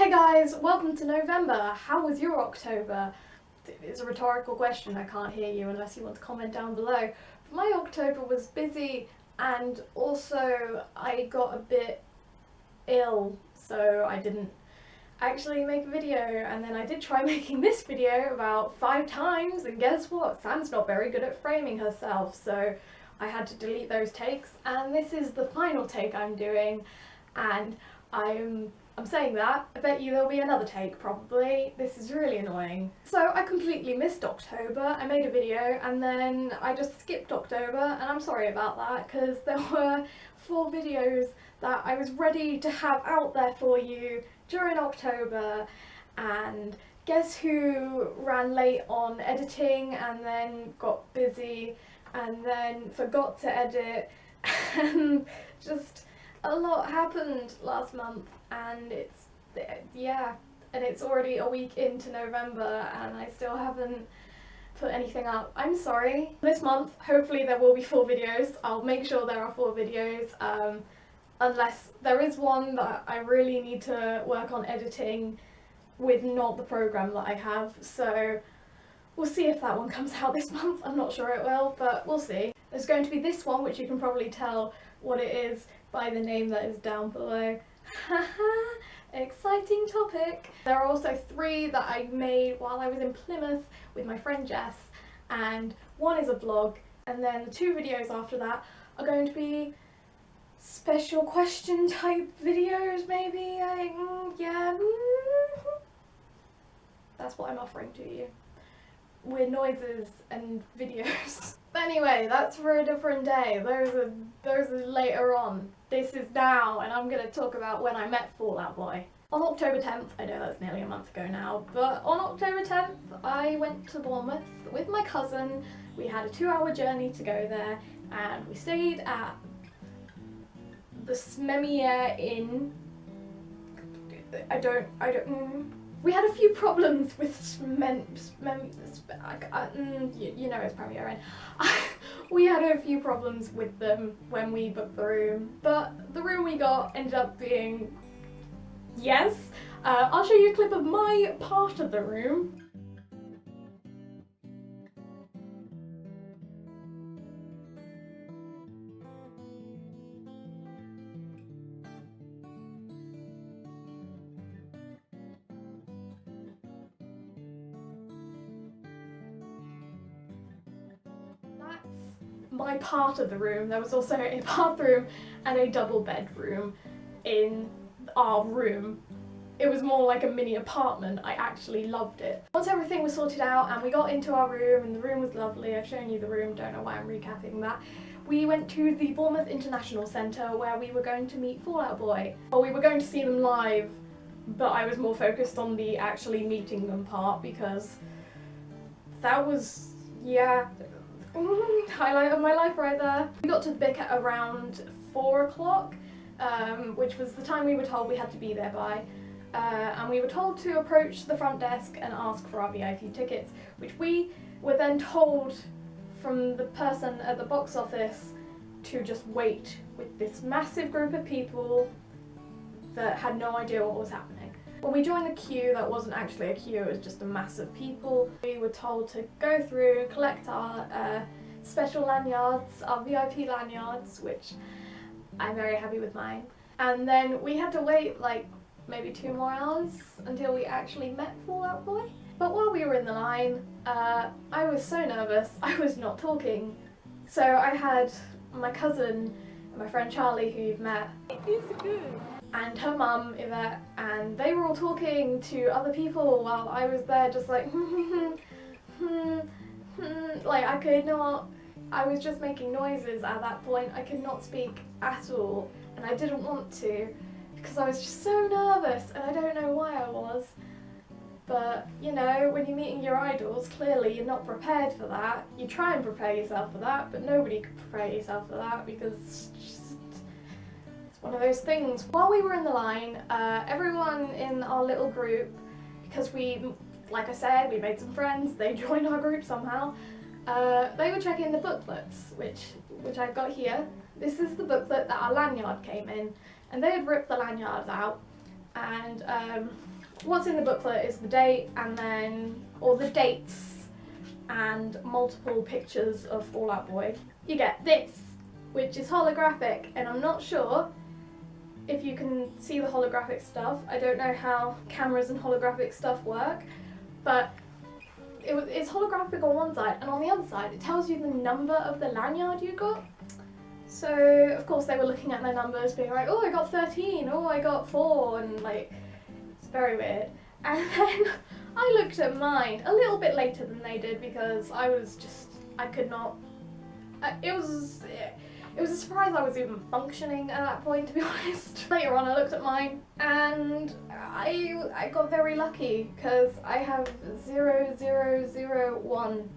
Hey guys, welcome to November. How was your October? It's a rhetorical question, I can't hear you unless you want to comment down below. My October was busy and also I got a bit ill, so I didn't actually make a video, and then I did try making this video about 5 times, and guess what? Sam's not very good at framing herself, so I had to delete those takes, and this is the final take I'm doing, and I'm saying that. I bet you there'll be another take, probably. This is really annoying. So I completely missed October. I made a video and then I just skipped October, and I'm sorry about that because there were 4 videos that I was ready to have out there for you during October, and guess who ran late on editing and then got busy and then forgot to edit and just a lot happened last month, and it's already a week into November and I still haven't put anything up. I'm sorry. This month hopefully there will be 4 videos. I'll make sure there are 4 videos, unless there is one that I really need to work on editing with not the program that I have, so we'll see if that one comes out this month. I'm not sure it will, but we'll see. There's going to be this one, which you can probably tell what it is by the name that is down below. Haha, exciting topic. There are also 3 that I made while I was in Plymouth with my friend Jess, and one is a vlog, and then the 2 videos after that are going to be special question type videos, maybe. Yeah. That's what I'm offering to you. Weird noises and videos. But anyway, that's for a different day. Those are later on. This is now, and I'm gonna talk about when I met Fall Out Boy. On October 10th, I know that's nearly a month ago now, but on October 10th I went to Bournemouth with my cousin. We had a 2-hour journey to go there, and we stayed at the Smemier Inn. We had a few problems with you know it's Premier Inn. We had a few problems with them when we booked the room, but the room we got ended up being yes. I'll show you a clip of my part of the room. My part of the room. There was also a bathroom and a double bedroom in our room. It was more like a mini apartment. I actually loved it. Once everything was sorted out and we got into our room and the room was lovely, I've shown you the room, don't know why I'm recapping that. We went to the Bournemouth International Centre where we were going to meet Fall Out Boy. Well, we were going to see them live, but I was more focused on the actually meeting them part because that was, yeah, highlight of my life right there. We got to the BIC at around 4 o'clock, which was the time we were told we had to be there by, and we were told to approach the front desk and ask for our VIP tickets, which we were then told from the person at the box office to just wait with this massive group of people that had no idea what was happening. When we joined the queue, that wasn't actually a queue, it was just a mass of people. We were told to go through, collect our special lanyards, our VIP lanyards, which I'm very happy with mine. And then we had to wait like maybe 2 more hours until we actually met Fall Out Boy. But while we were in the line, I was so nervous, I was not talking. So I had my cousin and my friend Charlie, who you've met. It's good. And her mum, Yvette, and they were all talking to other people while I was there just like like I could not, I was just making noises at that point. I could not speak at all, and I didn't want to because I was just so nervous, and I don't know why I was. But you know, when you're meeting your idols, clearly you're not prepared for that. You try and prepare yourself for that, but nobody can prepare yourself for that because one of those things. While we were in the line, everyone in our little group, because we, like I said, we made some friends, they joined our group somehow, they were checking the booklets, which I've got here. This is the booklet that our lanyard came in, and they had ripped the lanyards out, and what's in the booklet is the date and then, or the dates and multiple pictures of Fall Out Boy. You get this, which is holographic, and I'm not sure if you can see the holographic stuff. I don't know how cameras and holographic stuff work, but it's holographic on one side, and on the other side it tells you the number of the lanyard you got. So of course they were looking at their numbers being like, oh I got 13, oh I got 4, and like, it's very weird. And then I looked at mine a little bit later than they did because I could not, it was a surprise I was even functioning at that point, to be honest. Later on I looked at mine and I got very lucky because I have 0001.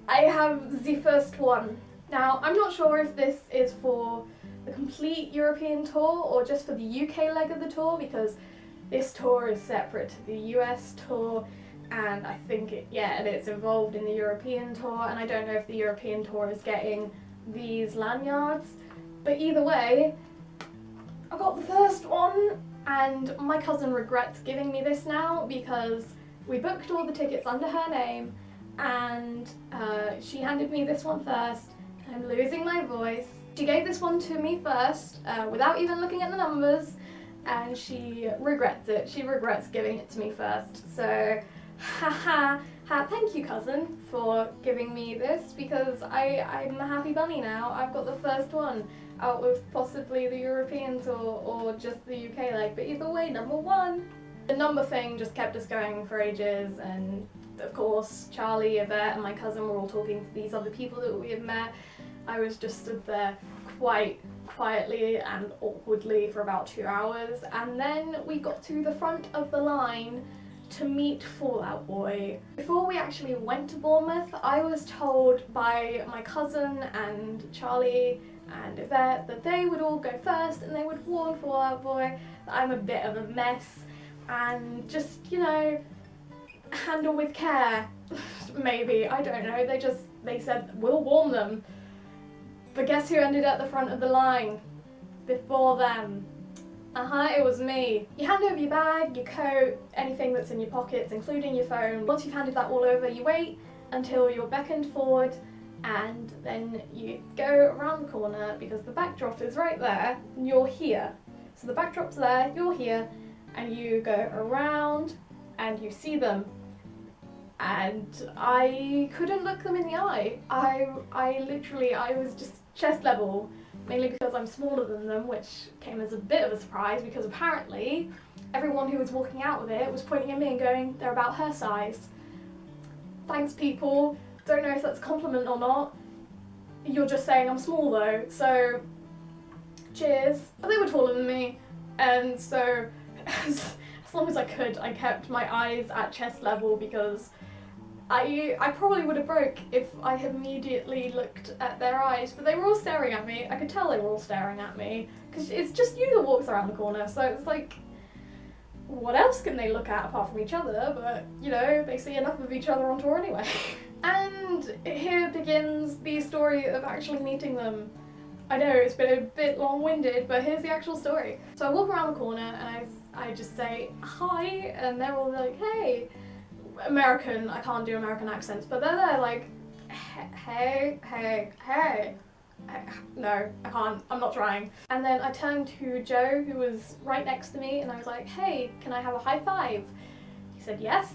I have the first one. Now I'm not sure if this is for the complete European tour or just for the UK leg of the tour, because this tour is separate to the US tour, and I think it's involved in the European tour, and I don't know if the European tour is getting these lanyards, but either way I got the first one, and my cousin regrets giving me this now because we booked all the tickets under her name, and she handed me this one first. I'm losing my voice. She gave this one to me first without even looking at the numbers, and she regrets it. She regrets giving it to me first. So thank you, cousin, for giving me this, because I'm a happy bunny now. I've got the first one out of possibly the European tour or just the UK leg, but either way, number one. The number thing just kept us going for ages, and of course Charlie, Yvette and my cousin were all talking to these other people that we had met. I was just stood there quite quietly and awkwardly for about 2 hours, and then we got to the front of the line to meet Fall Out Boy. Before we actually went to Bournemouth, I was told by my cousin and Charlie and Yvette that they would all go first and they would warn Fall Out Boy that I'm a bit of a mess and just, you know, handle with care. Maybe, I don't know, they said we'll warn them. But guess who ended at the front of the line before them? It was me. You hand over your bag, your coat, anything that's in your pockets, including your phone. Once you've handed that all over, you wait until you're beckoned forward, and then you go around the corner because the backdrop is right there and you're here. So the backdrop's there, you're here, and you go around and you see them. And I couldn't look them in the eye. I was just chest level, mainly because I'm smaller than them, which came as a bit of a surprise because apparently everyone who was walking out with it was pointing at me and going, they're about her size. Thanks, people. Don't know if that's a compliment or not. You're just saying I'm small though, so cheers. But they were taller than me, and so as long as I could, I kept my eyes at chest level because I probably would have broke if I had immediately looked at their eyes, but they were all staring at me. I could tell they were all staring at me because it's just you that walks around the corner, so it's like, what else can they look at apart from each other? But you know, they see enough of each other on tour anyway. And here begins the story of actually meeting them. I know it's been a bit long-winded, but here's the actual story. So I walk around the corner and I just say hi, and they're all like, hey. American, I can't do American accents, but they're there like, hey. No, I can't, I'm not trying. And then I turned to Joe, who was right next to me, and I was like, hey, can I have a high five? He said yes.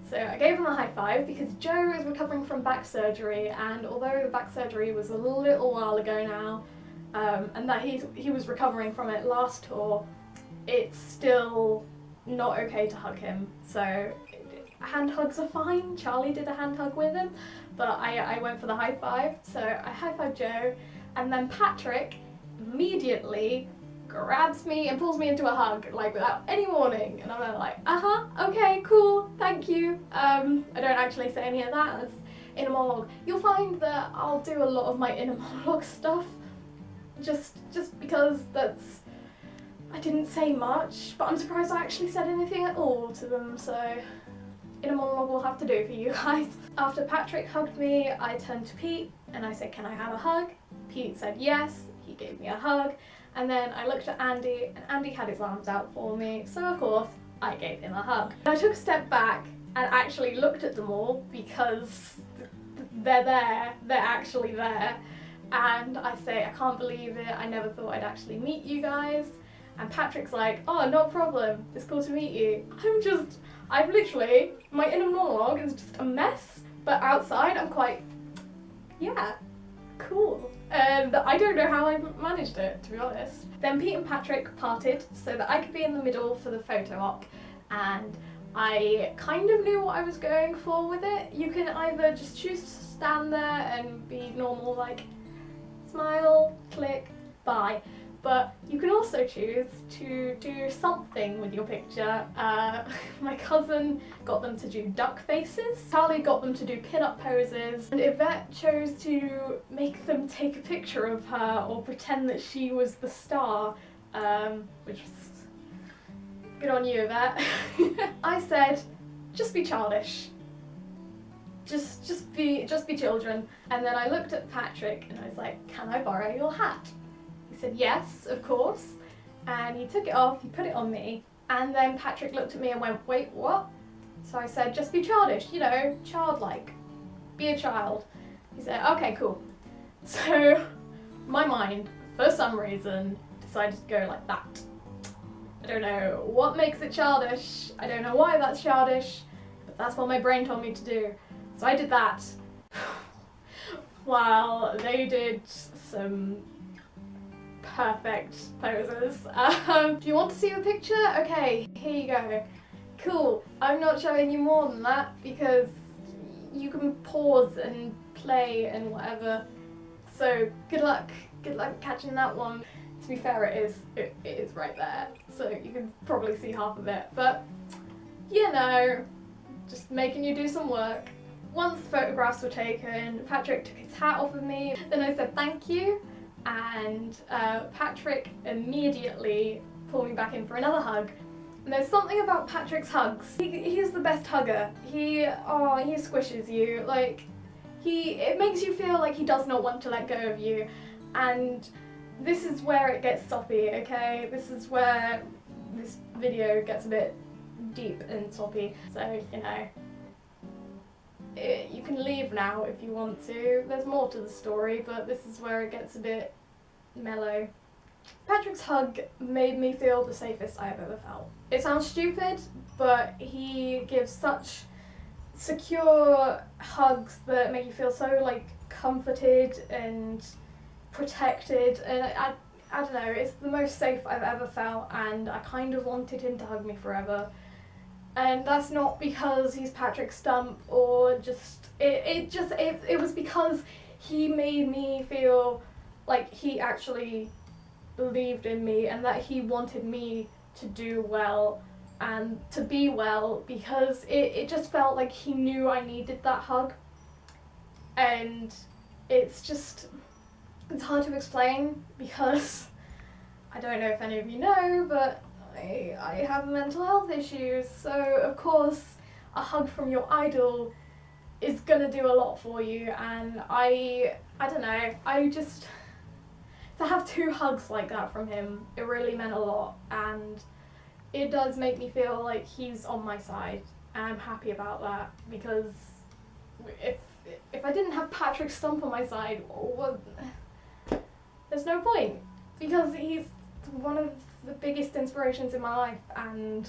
So I gave him a high five because Joe is recovering from back surgery, and although the back surgery was a little while ago now, and that he was recovering from it last tour, it's still not okay to hug him. So hand hugs are fine. Charlie did a hand hug with him, but I went for the high five. So I high fived Joe, and then Patrick immediately grabs me and pulls me into a hug, like without any warning, and I'm like, okay, cool, thank you. I don't actually say any of that as inner monologue. You'll find that I'll do a lot of my inner monologue stuff just because I didn't say much, but I'm surprised I actually said anything at all to them, so inner monologue will have to do for you guys. After Patrick hugged me, I turned to Pete and I said, can I have a hug? Pete said yes, he gave me a hug, and then I looked at Andy, and Andy had his arms out for me, so of course I gave him a hug. I took a step back and actually looked at them all because they're there, they're actually there. And I say, I can't believe it, I never thought I'd actually meet you guys. And Patrick's like, oh, no problem, it's cool to meet you. I'm literally, my inner monologue is just a mess, but outside I'm quite, yeah, cool. And I don't know how I managed it, to be honest. Then Pete and Patrick parted so that I could be in the middle for the photo op, and I kind of knew what I was going for with it. You can either just choose to stand there and be normal, like, smile, click, bye. But you can also choose to do something with your picture. My cousin got them to do duck faces, Charlie got them to do pin-up poses, and Yvette chose to make them take a picture of her or pretend that she was the star, which was good on you, Yvette. I said, just be childish. Just be children. And then I looked at Patrick and I was like, can I borrow your hat? He said yes, of course, and he took it off, he put it on me, and then Patrick looked at me and went, wait, what? So I said, just be childish, you know, childlike, be a child. He said, okay, cool. So my mind, for some reason, decided to go like that. I don't know what makes it childish, I don't know why that's childish, but that's what my brain told me to do. So I did that, while they did some perfect poses. Do you want to see the picture? Okay, here you go. Cool. I'm not showing you more than that because you can pause and play and whatever. So good luck catching that one. To be fair, it is right there, so you can probably see half of it. But you know, just making you do some work. Once the photographs were taken, Patrick took his hat off of me. Then I said thank you. And Patrick immediately pulled me back in for another hug. And there's something about Patrick's hugs. He's the best hugger. He squishes you. Like, it makes you feel like he does not want to let go of you. And this is where it gets soppy, okay? This is where this video gets a bit deep and soppy. So, you know, you can leave now if you want to. There's more to the story, but this is where it gets a bit mellow. Patrick's hug made me feel the safest I have ever felt. It sounds stupid, but he gives such secure hugs that make you feel so, like, comforted and protected, and I don't know, it's the most safe I've ever felt, and I kind of wanted him to hug me forever. And that's not because he's Patrick Stump or just, it was because he made me feel like he actually believed in me and that he wanted me to do well and to be well, because it just felt like he knew I needed that hug. And it's hard to explain because I don't know if any of you know, but I have mental health issues, so of course a hug from your idol is gonna do a lot for you, and I don't know, to have 2 hugs like that from him, it really meant a lot, and it does make me feel like he's on my side, and I'm happy about that, because if I didn't have Patrick Stump on my side, well, there's no point, because he's one of the biggest inspirations in my life, and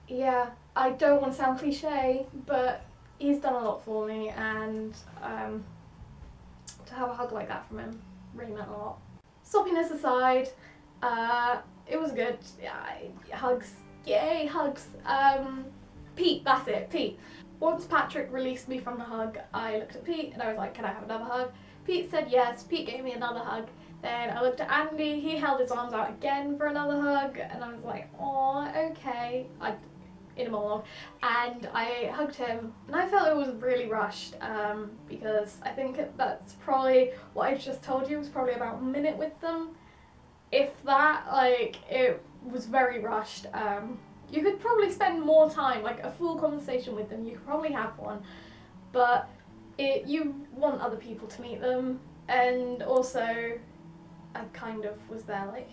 yeah, I don't want to sound cliche, but he's done a lot for me, and to have a hug like that from him really meant a lot. Soppiness aside, it was good. Yeah, hugs, yay, hugs. Pete, that's it, Pete. Once Patrick released me from the hug, I looked at Pete and I was like, can I have another hug? Pete said yes. Pete gave me another hug. Then I looked at Andy, he held his arms out again for another hug, and I was like, oh, okay, in a monologue, and I hugged him, and I felt it was really rushed, because I think that's probably, what I just told you was probably about a minute with them, if that, like, it was very rushed. You could probably spend more time, like a full conversation with them, you could probably have one, but you want other people to meet them, and also I kind of was there like,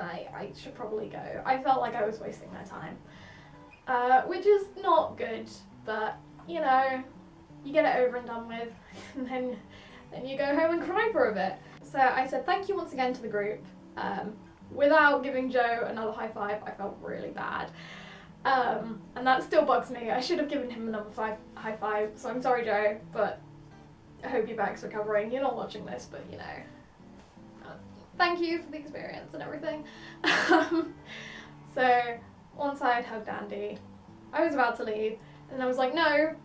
I should probably go. I felt like I was wasting my time, which is not good, but you know, you get it over and done with, and then you go home and cry for a bit. So I said thank you once again to the group. Without giving Joe another high five, I felt really bad. And that still bugs me. I should have given him another high five, so I'm sorry Joe, but I hope your back's recovering. You're not watching this, but you know. Thank you for the experience and everything. So once I had hugged Andy, I was about to leave, and I was like, no,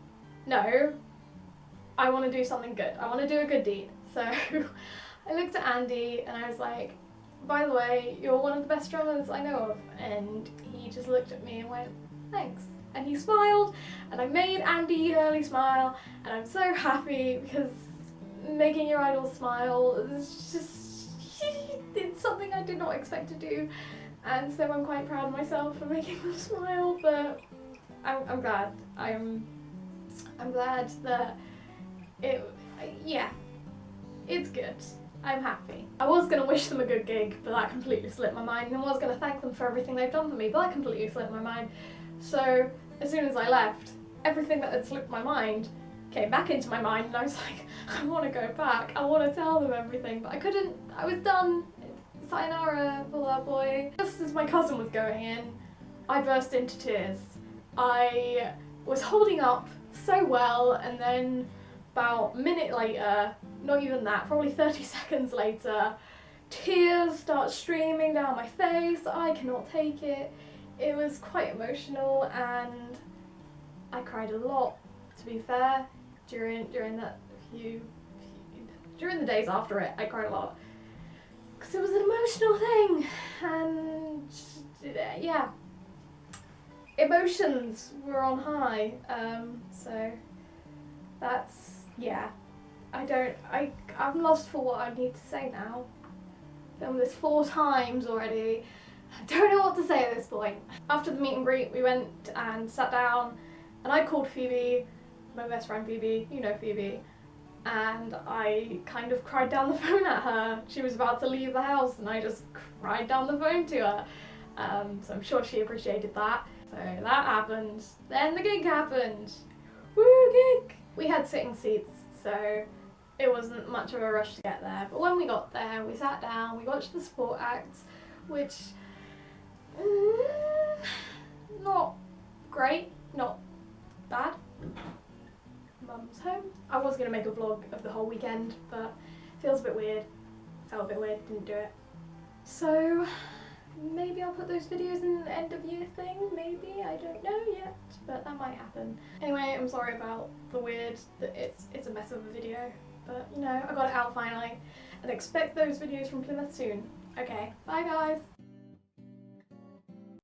I want to do something good. I want to do a good deed. So I looked at Andy and I was like, by the way, you're one of the best drummers I know of. And he just looked at me and went, thanks. And he smiled, and I made Andy Hurley smile, and I'm so happy because making your idol smile is just, it's something I did not expect to do. And so I'm quite proud of myself for making them smile, but I'm glad. I'm glad that it's good. I'm happy. I was going to wish them a good gig, but that completely slipped my mind, and I was going to thank them for everything they've done for me, but that completely slipped my mind. So as soon as I left, everything that had slipped my mind came back into my mind, and I was like, I want to go back, I want to tell them everything, but I couldn't. I was done. Sayonara, Fallout Boy. Just as my cousin was going in, I burst into tears. I was holding up so well, and then about a minute later, not even that, probably 30 seconds later, tears start streaming down my face. I cannot take it. It was quite emotional, and I cried a lot, to be fair, during the days after it. I cried a lot because it was an emotional thing, and yeah, emotions were on high. So that's, yeah. I'm lost for what I need to say now. Filmed this 4 times already. I don't know what to say at this point. After the meet and greet, we went and sat down, and I called Phoebe, my best friend Phoebe, you know Phoebe, and I kind of cried down the phone at her. She was about to leave the house, and I just cried down the phone to her. So I'm sure she appreciated that. So that happened. Then the gig happened. Woo, gig! We had sitting seats, so it wasn't much of a rush to get there. But when we got there, we sat down, we watched the support acts, which, not great, not bad. Mum's home. I was going to make a vlog of the whole weekend, but it feels a bit weird. Felt a bit weird, didn't do it. So maybe I'll put those videos in the end of year thing, maybe, I don't know yet, but that might happen. Anyway, I'm sorry about the weird, that it's a mess of a video, but you know, I got it out finally, and expect those videos from Plymouth soon. Okay, bye guys!